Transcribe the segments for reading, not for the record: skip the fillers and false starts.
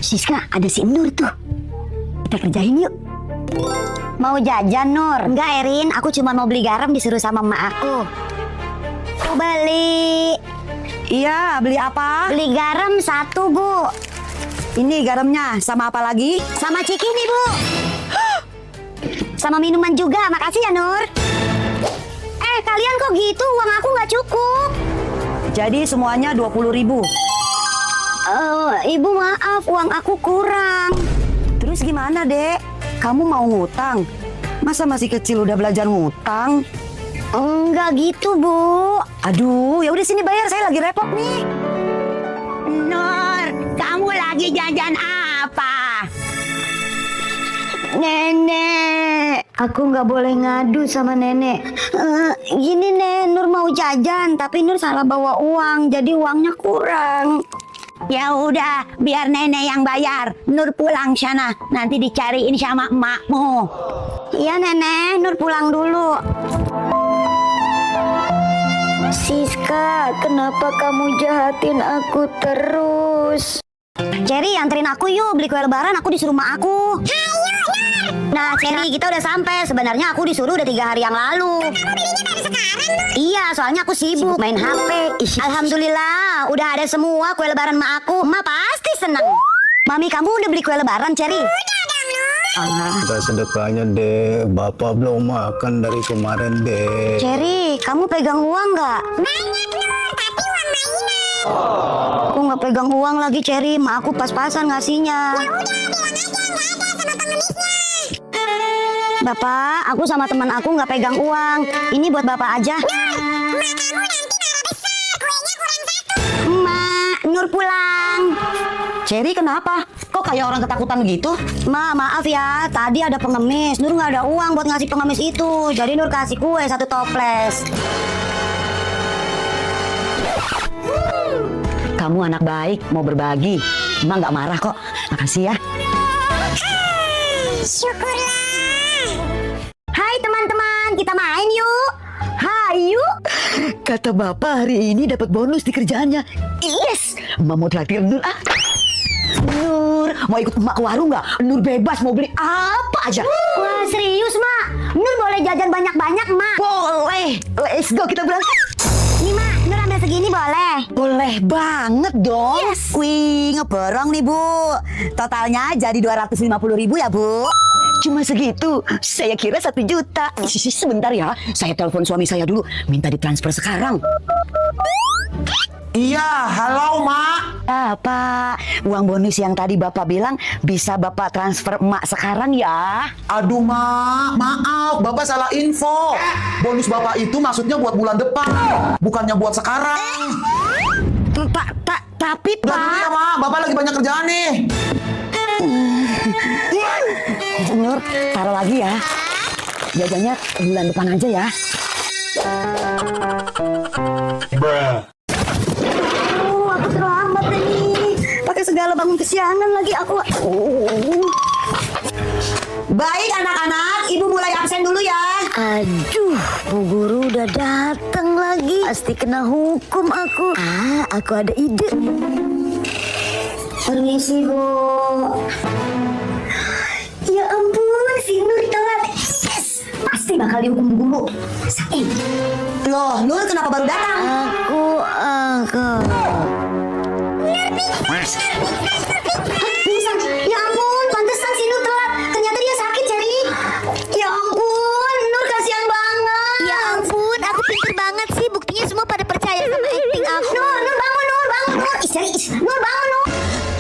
Siska, ada si Nur tuh. Kita kerjain yuk. Mau jajan, Nur? Enggak, Erin. Aku cuma mau beli garam disuruh sama emak aku. Mau beli. Iya, beli apa? Beli garam 1, Bu. Ini garamnya, sama apa lagi? Sama ciki nih, Bu. Sama minuman juga. Makasih ya, Nur. Kalian kok gitu? Uang aku nggak cukup. Jadi semuanya 20.000. Ibu maaf, uang aku kurang. Terus gimana, Dek? Kamu mau ngutang? Masa masih kecil udah belajar ngutang? Enggak gitu, Bu. Aduh, ya udah sini bayar, saya lagi repot nih. Nur, kamu lagi jajan apa? Nenek, aku nggak boleh ngadu sama nenek. Gini, Nek, Nur mau jajan, tapi Nur salah bawa uang, jadi uangnya kurang. Ya udah, biar nenek yang bayar. Nur pulang sana, nanti dicariin sama emakmu. Iya, Nenek, Nur pulang dulu. Siska, kenapa kamu jahatin aku terus? Cherry, anterin aku yuk, beli kue lebaran. Aku disuruh mak aku. Nah, Cherry, kita udah sampai. Sebenarnya aku disuruh udah 3 hari yang lalu. Kamu belinya baru sekarang? Iya, soalnya aku sibuk main HP. Alhamdulillah, udah ada semua kue lebaran mak aku. Mak pasti seneng. Mami, kamu udah beli kue lebaran, Cherry? Udah dong, Nur. Udah sedekahnya, Dek. Bapak belum makan dari kemarin, Dek. Cherry, kamu pegang uang nggak? Banyak, Nur, tapi uang mainan. Aku nggak pegang uang lagi, Cherry. Mak aku pas-pasan ngasihnya. Ya udah, bilang aja nggak ada sama pengemisnya. Bapak, aku sama teman aku nggak pegang uang. Ini buat Bapak aja. Nur, mak kamu nanti marah besar. Kuenya kurang 1. Mak, Nur pulang. Cherry, kenapa? Kok kayak orang ketakutan gitu? Ma, maaf ya, tadi ada pengemis. Nur nggak ada uang buat ngasih pengemis itu. Jadi Nur kasih kue 1 toples. Kamu anak baik, mau berbagi. Emang nggak marah kok. Makasih ya. Syukurlah. Hai teman-teman, kita main yuk. Hayu. Kata Bapak hari ini dapat bonus di kerjaannya. Yes, Emak mau traktir Nur ah. Nur, mau ikut Emak ke warung nggak? Nur bebas mau beli apa aja. Wah, serius, Mak? Nur boleh jajan banyak-banyak, Mak? Boleh. Let's go, kita berangkat. Nih, Mak, Nur ambil segini boleh? Boleh banget dong. Yes. Wih, ngeborong nih, Bu. Totalnya jadi 250.000 ya, Bu. Cuma segitu, saya kira 1 juta. Sebentar ya, saya telepon suami saya dulu. Minta ditransfer sekarang. Iya, halo Mak. Pak, uang bonus yang tadi Bapak bilang bisa Bapak transfer Emak sekarang ya? Aduh Mak, maaf, Bapak salah info. Bonus Bapak itu maksudnya buat bulan depan, bukannya buat sekarang. Tapi Udah dulu ya Pak. Mak, Bapak lagi banyak kerjaan nih. Nur, taruh lagi ya. Jajannya bulan depan aja ya. Aku terlambat nih. Pakai segala bangun kesiangan lagi aku. Baik anak-anak, Ibu mulai absen dulu ya. Aduh, Bu Guru udah datang lagi. Pasti kena hukum aku. Aku ada ide. Permisi, Bu. Ya ampun, si Nur telat. Yes, pasti bakal dihukum Bu Guru. Rasain. Loh, Nur kenapa baru datang? Aku. Pingsan. Ya ampun, pantesan si Nur telat. Ternyata dia sakit, Cherry. Ya ampun, Nur kasihan banget. Ya ampun, aku pinter banget sih. Buktinya semua pada percaya sama acting aku. Nur bangun, Nur. Cherry, Nur bangun, Nur.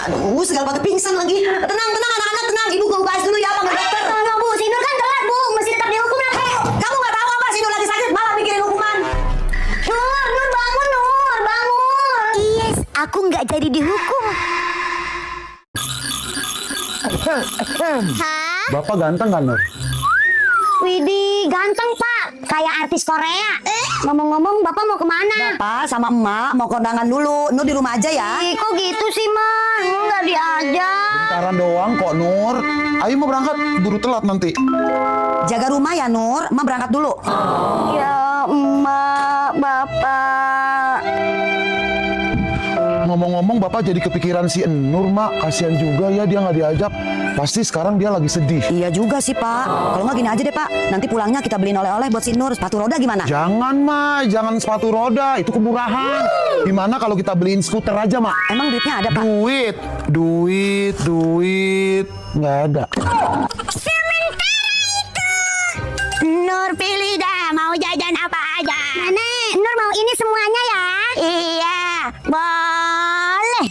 Aduh, segala pakai pingsan lagi. Tenang anak-anak, tenang. Ibu gue bahas dulu ya, panggil dokter. Tolong, Bu, si Nur kan telat, Bu. Mesti tetap dihukum lah. Kamu nggak tahu apa sih Nur lagi sakit, malah mikirin hukuman. Nur bangun, Nur, bangun. Yes, aku nggak jadi dihukum. Hah? Bapak ganteng kan, Nur? Widih, ganteng Pak, kayak artis Korea. Ngomong-ngomong, Bapak mau kemana? Bapak sama Emak mau kondangan dulu. Nur di rumah aja ya. Ih, kok gitu sih, Ma? Nur nggak diajak. Bentaran doang kok Nur. Ayo mau berangkat, buru telat nanti. Jaga rumah ya Nur. Emak berangkat dulu. Ya, Emak, Bapak. ngomong-ngomong Bapak jadi kepikiran si Nur, Mak. Kasihan juga ya dia nggak diajak. Pasti sekarang dia lagi sedih. Iya juga sih, Pak. Kalau nggak gini aja deh, Pak. Nanti pulangnya kita beliin oleh-oleh buat si Nur. Sepatu roda gimana? Jangan, Ma. Jangan sepatu roda. Itu kemurahan. Gimana kalau kita beliin skuter aja, Mak? Emang duitnya ada, Pak? Duit. Nggak ada. Nur pilih dah, mau jajan apa aja. Nenek, Nur mau ini semuanya ya? Iya, boleh.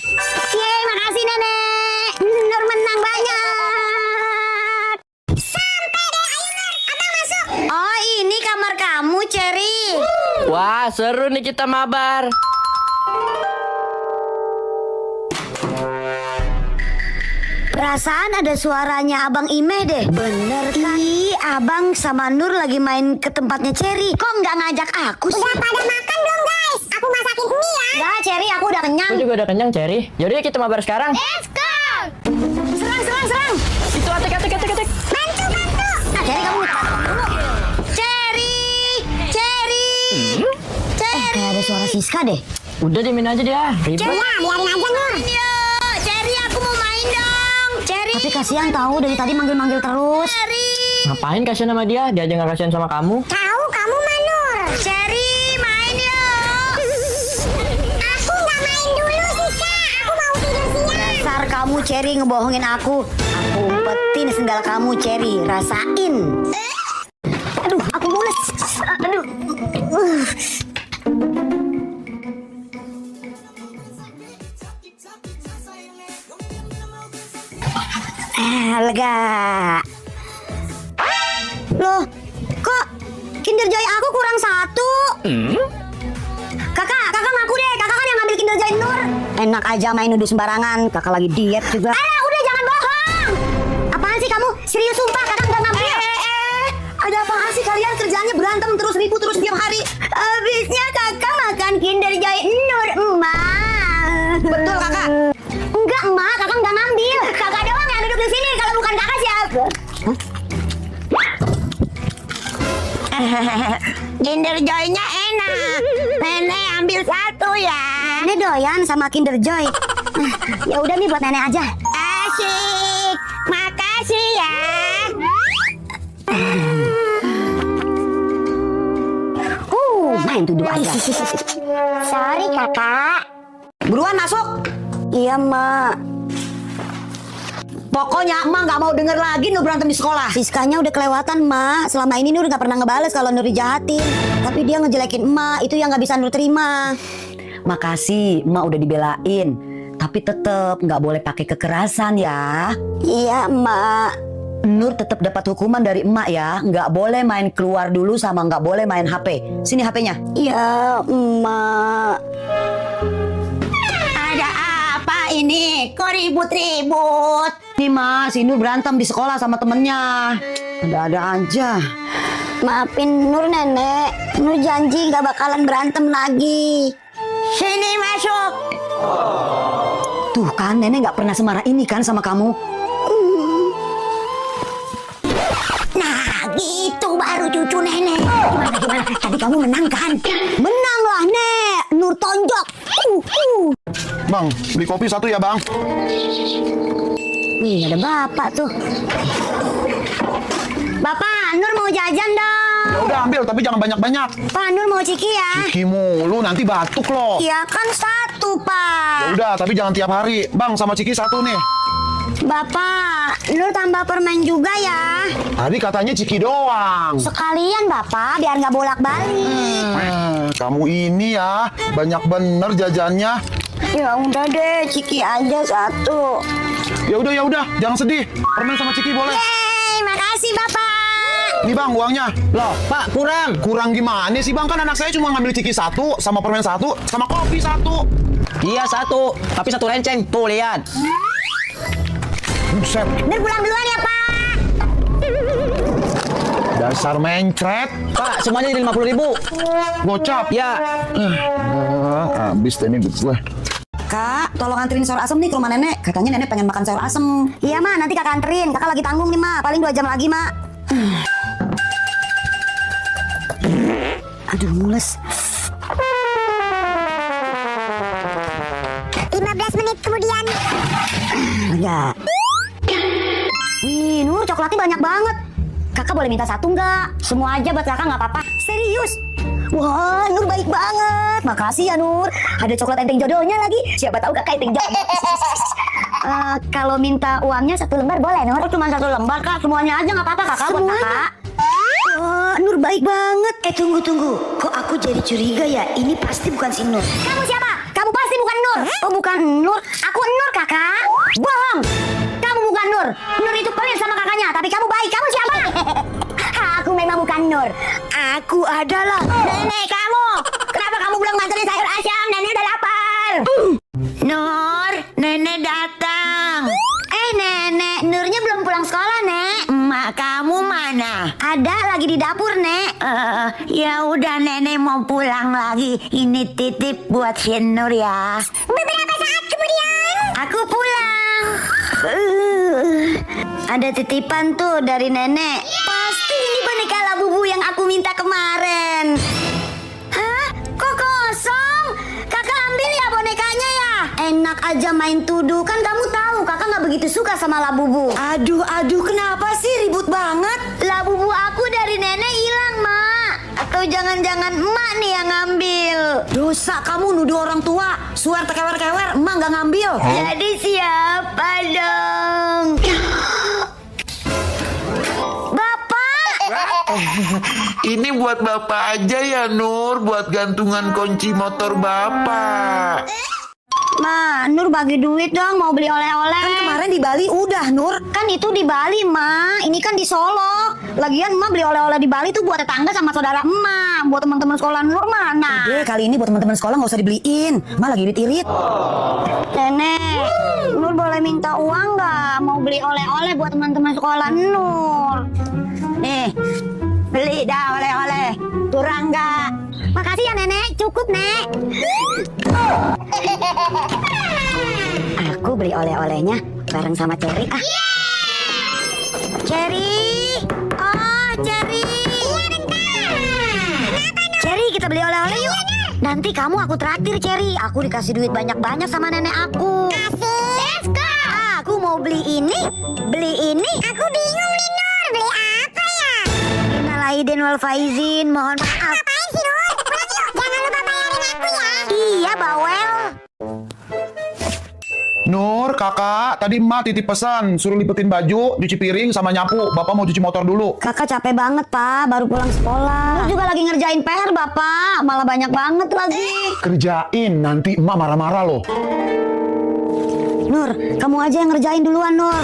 Yeay, makasih Nenek. Nur menang banyak. Sampai deh, ayo Nur, abang masuk. Oh, ini kamar kamu, Cherry. Wah, seru nih kita mabar. Perasaan ada suaranya Abang Imeh deh. Bener kan? Ih, Abang sama Nur lagi main ke tempatnya Cherry. Kok nggak ngajak aku sih? Udah pada makan belum guys? Aku masakin mie ya. Nggak, Cherry, aku udah kenyang. Aku juga udah kenyang, Cherry. Yaudah kita mabar sekarang. Let's go! Serang. Itu atik. Bantu. Ah, Cherry, kamu minta tolong dulu. Cherry. Kayak ada suara Siska deh. Udah dimin aja dia. Ribet. biarin aja Nur. Cherry, aku mau main dong. Cherry. Tapi kasihan tahu dari tadi manggil-manggil terus. Cherry. Ngapain kasihan sama dia? Dia aja nggak kasihan sama kamu. Tahu kamu Manur. Cherry, main yuk. Aku nggak main dulu Siska. Aku mau tidur siang. Dasar kamu Cherry ngebohongin aku. Aku umpetin sendal kamu Cherry. Rasain. Aduh, aku mules. Aduh. Lega. Loh, kok Kinder Joy aku kurang satu? Kakak ngaku deh. Kakak kan yang ngambil Kinder Joy Nur. Enak aja main nuduh sembarangan. Kakak lagi diet juga. Udah jangan bohong. Apaan sih kamu? Serius sumpah kakak nggak ngambil. Ada apaan sih kalian kerjanya berantem terus ribut terus tiap hari? Habisnya kakak makan Kinder Joy Nur, Emak. Betul, Kakak. Enggak, Emak. Kakak nggak ngambil. Kakak doang yang duduk di sini. Kalau bukan kakak siapa? Kinder Joy-nya enak. Nenek ambil satu ya. Nenek doyan sama Kinder Joy. Ya udah nih buat nenek aja. Asik. Makasih ya. Main duduk aja. Sorry kakak. Buruan masuk. Iya Mak. Pokoknya Emak nggak mau denger lagi Nur berantem di sekolah. Siskanya udah kelewatan Mak. Selama ini Nur nggak pernah ngebales kalau Nur dijahatin. Tapi dia ngejelekin Emak. Itu yang nggak bisa Nur terima. Makasih, Emak udah dibelain. Tapi tetep nggak boleh pakai kekerasan ya. Iya Mak. Nur tetap dapat hukuman dari Emak ya. Nggak boleh main keluar dulu sama nggak boleh main HP. Sini HP-nya. Ya Emak. Ada apa ini? Kok ribut-ribut? Nih Mas, si Nur berantem di sekolah sama temennya. Ada-ada aja. Maafin Nur nenek. Nur janji gak bakalan berantem lagi. Sini masuk. Tuh kan nenek nggak pernah semarah ini kan sama kamu. Nah gitu baru cucu nenek. Gimana? Tadi kamu menang kan? Menang lah nek. Nur tonjok. Bang, beli kopi satu ya, Bang. Nih ada bapak tuh. Bapak, Nur mau jajan dong. Ya udah ambil, tapi jangan banyak-banyak. Pak, Nur mau ciki ya? Ciki mulu, nanti batuk loh. Iya kan satu pak. Ya udah, tapi jangan tiap hari. Bang, sama Ciki satu nih. Bapak, Nur tambah permen juga ya. Tadi katanya Ciki doang. Sekalian bapak, biar nggak bolak-balik. Kamu ini ya, banyak bener jajannya. Ya udah deh, ciki aja satu. Ya udah, jangan sedih. Permen sama Ciki boleh. Yeay, makasih bapak. Nih Bang, uangnya. Loh, Pak, kurang. Kurang gimana sih Bang? Kan anak saya cuma ngambil Ciki satu, sama permen satu, sama kopi satu. Iya satu, tapi satu renceng. Tuh lihat. Buset, Nur pulang duluan ya pak. dasar mencret. Pak, semuanya jadi 50.000. Gocap. Ya. Habis deh nih gue. Kak, tolong anterin sayur asem nih ke rumah nenek. Katanya nenek pengen makan sayur asem. Iya mak, nanti kakak anterin. Kakak lagi tanggung nih mak, paling 2 jam lagi mak. Aduh, mules. enggak. Wih, Nur, coklatnya banyak banget. Kakak boleh minta satu nggak? Semua aja buat kakak nggak apa-apa. Serius? Wah, Nur baik banget. Makasih ya, Nur. Ada coklat enteng jodohnya lagi. Siapa tahu kakak enteng jodoh. Kalau minta uangnya 1 lembar boleh, Nur? Cuma 1 lembar, Kak. Semuanya aja nggak apa-apa, Kakak. Buat kakak. Wah, Nur baik banget. Tunggu. Kok aku jadi curiga ya? Ini pasti bukan si Nur. Kamu siapa? Kamu pasti bukan Nur. Oh, bukan Nur. Aku Nur, kakak. Bohong. Kamu bukan Nur. Nur itu pelit sama kakaknya, tapi kamu baik. Kamu siapa? Aku memang bukan Nur. Aku adalah nenek kamu. Kenapa kamu belum nganterin sayur asam? Nenek udah lapar. Nur, nenek datang. Nenek, Nurnya belum pulang sekolah, Nek. Emak kamu mana? Ada, lagi di dapur, Nek. Ya udah, nenek mau pulang lagi. Ini titip buat si Nur ya. Beberapa saat kemudian aku pulang. Ada titipan tuh dari nenek. Pasti ini boneka Labubu yang aku minta kemarin. Hah? Kok kosong? Kakak ambil ya bonekanya ya? Enak aja main tuduh. Kan kamu tahu kakak nggak begitu suka sama Labubu. Aduh, kenapa sih ribut banget? Labubu aku dari nenek hilang, Mak. Atau jangan-jangan emak nih yang ngambil. Dosa kamu nuduh orang tua. Suar terkewer-kewer, emak nggak ngambil. Jadi siapa dong? Ini buat bapak aja ya, Nur, buat gantungan kunci motor bapak. Ma, Nur bagi duit dong, mau beli oleh-oleh. Kan kemarin di Bali udah, Nur. Kan itu di Bali, Ma. Ini kan di Solo. Lagian Ma beli oleh-oleh di Bali tuh buat tetangga sama saudara emak. Buat teman-teman sekolah Nur mana? Udah, kali ini buat teman-teman sekolah nggak usah dibeliin. Ma lagi irit-irit. Nenek, Nur boleh minta uang nggak? Mau beli oleh-oleh buat teman-teman sekolah Nur. Nih, beli dah oleh-oleh. Kurang nggak? Makasih ya, Nenek. Cukup, Nek. Aku beli oleh-olehnya bareng sama Cherry. Cherry. Oh, Cherry. Cherry, kita beli oleh-oleh yuk. Nanti kamu aku traktir, Cherry. Aku dikasih duit banyak-banyak sama nenek aku. Let's go. Aku mau beli ini, beli ini. Aku bingung nih, Nur. Beli apa ya? Innalaidin wal faizin. Mohon maaf. Ngapain sih, Nur? Pulang yuk. Jangan lupa bayarin aku ya. Iya, bawel. Nur, kakak, tadi emak titip pesan suruh lipetin baju, cuci piring, sama nyapu. Bapak mau cuci motor dulu. Kakak capek banget, Pak. Baru pulang sekolah. Terus juga lagi ngerjain PR, Bapak. Malah banyak banget lagi. Kerjain, nanti emak marah-marah loh. Nur, kamu aja yang ngerjain duluan, Nur.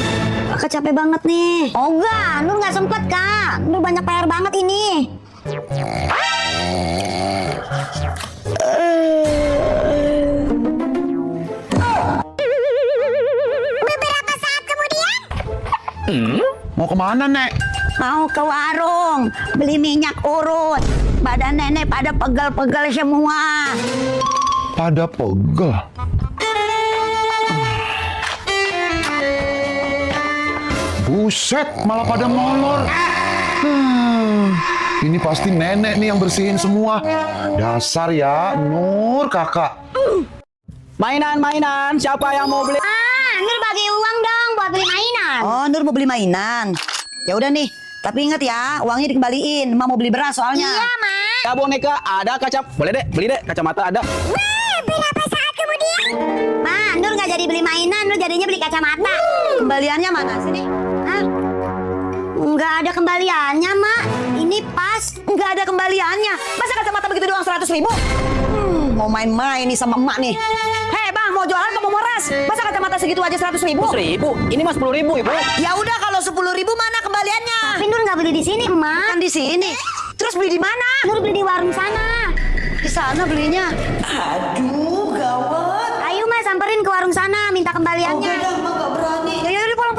Kakak capek banget nih. Oh enggak, Nur nggak sempet, Kak. Nur banyak PR banget ini. Beberapa saat kemudian. Mau kemana, Nek? Mau ke warung, beli minyak urut. Badan nenek pada pegel-pegel semua. Pada pegel. Buset, malah pada molor. Ini pasti nenek nih yang bersihin semua. Dasar ya, Nur kakak. Mainan, siapa yang mau beli? Nur bagi uang dong buat beli mainan. Oh, Nur mau beli mainan. Ya udah nih, tapi ingat ya, uangnya dikembaliin. Ma mau beli beras soalnya. Iya, Ma. Ya boneka, ada boleh deh, beli deh, kacamata ada. Berapa saat kemudian? Ma, Nur nggak jadi beli mainan, Nur jadinya beli kacamata. Kembaliannya mana sih nih? Hah? Nggak ada kembaliannya, Mak. Ini pas. Nggak ada kembaliannya. Masa kacamata begitu doang 100.000? Mau main-main nih sama emak nih. Hei bang, mau jualan apa mau moras? Masa kacamata segitu aja 100.000? 100.000, ini mah 10.000 ibu. Ya udah, kalau 10.000 mana kembaliannya? Tapi Nur nggak beli di sini, Emak. Kan di sini. Terus beli di mana? Nur beli di warung sana. Di sana belinya. Aduh, gawat. Ayo, Ma, samperin ke warung sana, minta kembaliannya. Udah, emak nggak berani. Ya, pulang.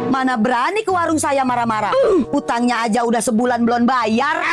Mana berani ke warung saya marah-marah. Utangnya aja udah sebulan belum bayar.